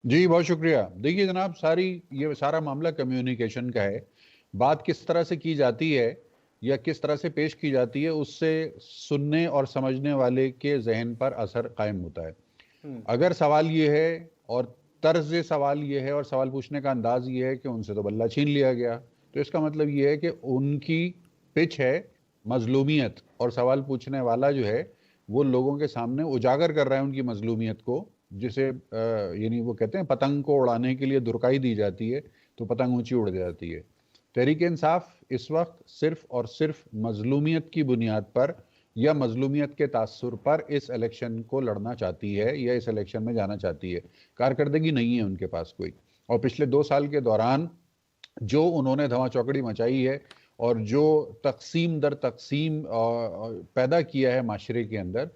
जी, बहुत शुक्रिया। देखिए जनाब, ये सारा मामला कम्युनिकेशन का है। बात किस तरह से की जाती है या किस तरह से पेश की जाती है, उससे सुनने और समझने वाले के ज़हन पर असर कायम होता है। हुँ। अगर सवाल ये है और तर्ज़ सवाल ये है और सवाल पूछने का अंदाज़ ये है कि उनसे तो बल्ला छीन लिया गया, तो इसका मतलब ये है कि उनकी पिच है मज़लूमियत, और सवाल पूछने वाला जो है, वो लोगों के सामने उजागर कर रहा है उनकी मज़लूमियत को, जिसे यानी वो कहते हैं पतंग को उड़ाने के लिए दुरकाई दी जाती है, तो पतंग ऊँची उड़ जाती है। तहरीक-ए-इंसाफ इस वक़्त सिर्फ़ और सिर्फ़ मज़लूमियत की बुनियाद पर या मज़लूमियत के तासुर पर इस इलेक्शन को लड़ना चाहती है या इस इलेक्शन में जाना चाहती है। कारकर्दगी नहीं है उनके पास कोई, और पिछले 2 साल के दौरान जो उन्होंने धमा-चौकड़ी मचाई है और जो तक़सीम दर तक़सीम पैदा किया है माशरे के अंदर,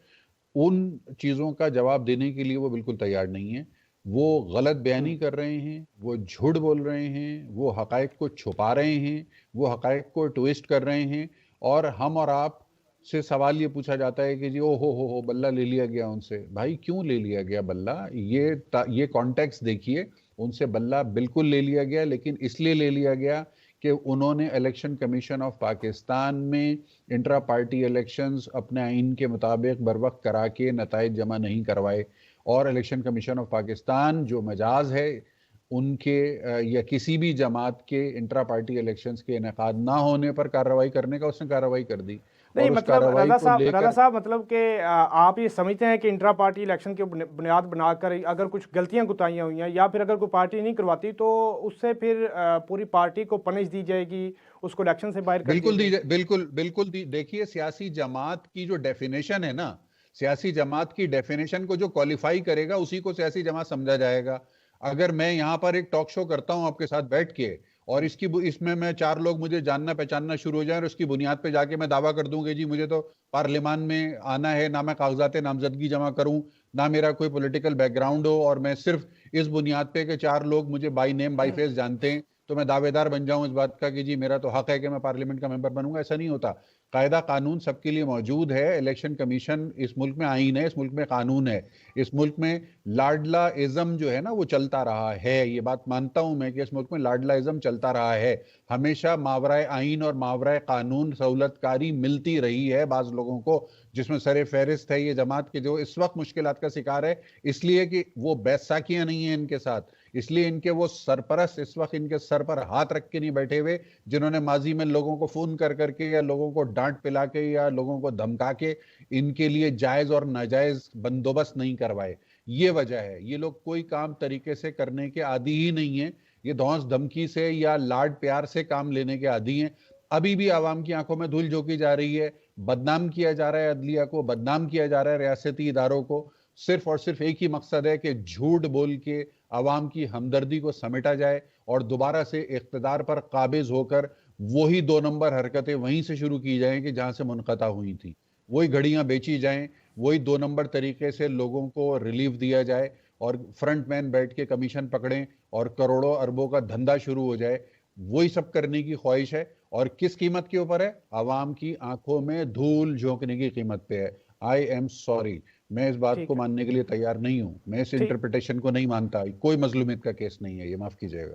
उन चीज़ों का जवाब देने के लिए वो बिल्कुल तैयार नहीं है। वो गलत बयानी हुँ। कर रहे हैं, वो झूठ बोल रहे हैं, वो हक़ाइक़ को छुपा रहे हैं, वो हक़ाइक़ को ट्विस्ट कर रहे हैं, और हम और आप से सवाल ये पूछा जाता है कि जी ओ हो, बल्ला ले लिया गया उनसे। भाई क्यों ले लिया गया बल्ला? ये कॉन्टेक्स्ट देखिए, उनसे बल्ला बिल्कुल ले लिया गया, लेकिन इसलिए ले लिया गया कि उन्होंने इलेक्शन कमीशन ऑफ पाकिस्तान में इंट्रा पार्टी इलेक्शंस अपने आइन के मुताबिक बर वक्त करा के नताइज जमा नहीं करवाए, और इलेक्शन कमीशन ऑफ पाकिस्तान जो मजाज है उनके या किसी भी जमात के इंट्रा पार्टी इलेक्शंस के इनेकाद ना होने पर कार्रवाई करने का, उसने कार्रवाई कर दी, नहीं और उस मतलब कार्रवाई को रज़ा लेकर साहब मतलब कि आप ये समझते हैं कि इंट्रा पार्टी इलेक्शन की बुनियाद बनाकर अगर कुछ गलतियां कुताहियां हुई हैं या फिर अगर कोई पार्टी नहीं करवाती तो उससे फिर पूरी पार्टी को पनिश दी जाएगी, उसको इलेक्शन से बाहर कर दिया बिल्कुल जाएगा? बिल्कुल दी। देखिए, सियासी जमात की जो डेफिनेशन है ना, सियासी जमात की डेफिनेशन को जो क्वालिफाई करेगा उसी को सियासी जमात समझा जाएगा। अगर मैं यहाँ पर एक टॉक शो करता हूँ आपके साथ बैठ के, और इसमें मैं 4 लोग मुझे जानना पहचानना शुरू हो जाए और उसकी बुनियाद पे जाके मैं दावा कर दूं कि जी मुझे तो पार्लियामान में आना है, ना मैं कागजात नामजदगी जमा करूं, ना मेरा कोई पॉलिटिकल बैकग्राउंड हो, और मैं सिर्फ इस बुनियाद पे कि 4 लोग मुझे बाई नेम बाई फेस जानते हैं, तो मैं दावेदार बन जाऊं इस बात का कि जी मेरा तो हक है कि मैं पार्लियामेंट का मेंबर बनूंगा। ऐसा नहीं होता। कायदा कानून सबके लिए मौजूद है। इलेक्शन कमीशन इस मुल्क में आईन है, इस मुल्क में कानून है। इस मुल्क में लाडला इज्म जो है ना वो चलता रहा है। ये बात मानता हूं मैं कि इस मुल्क में लाडला इज्म चलता रहा है। हमेशा मावराए आईन और मावराए कानून सहूलतकारी मिलती रही है बाज लोगों को, जिसमें सरे फहरिस्त है ये जमात के जो इस वक्त मुश्किलात का शिकार है, इसलिए कि वो बैसाखियां नहीं है इनके साथ, इसलिए इनके वो सरपरस्त इस वक्त इनके सर पर हाथ रख के नहीं बैठे हुए, जिन्होंने माजी में लोगों को फोन कर करके या लोगों को डांट पिला के या लोगों को धमका के इनके लिए जायज और नाजायज बंदोबस्त नहीं करवाए। ये वजह है। ये लोग कोई काम तरीके से करने के आदी ही नहीं है। ये धौंस धमकी से या लाड प्यार से काम लेने के आदी हैं। अभी भी आवाम की आंखों में धूल झोंकी जा रही है, बदनाम किया जा रहा है अदलिया को, बदनाम किया जा रहा है रियासती इदारों को। सिर्फ और सिर्फ एक ही मकसद है कि झूठ बोल के आवाम की हमदर्दी को समेटा जाए और दोबारा से इख्तिदार पर काबिज होकर वही 2 नंबर हरकतें वहीं से शुरू की जाएं कि जहां से मुनक़ता हुई थी। वही घड़ियां बेची जाएं, वही 2 नंबर तरीके से लोगों को रिलीफ दिया जाए, और फ्रंट मैन बैठ के कमीशन पकड़ें और करोड़ों अरबों का धंधा शुरू हो जाए। वही सब करने की ख्वाहिश है, और किस कीमत के ऊपर है? आवाम की आंखों में धूल झोंकने की कीमत पे है। आई एम सॉरी, मैं इस बात को ठीक है। मानने के लिए तैयार नहीं हूं। मैं इस ठीक इंटरप्रिटेशन को नहीं मानता। कोई मजलूमियत का केस नहीं है ये, माफ कीजिएगा।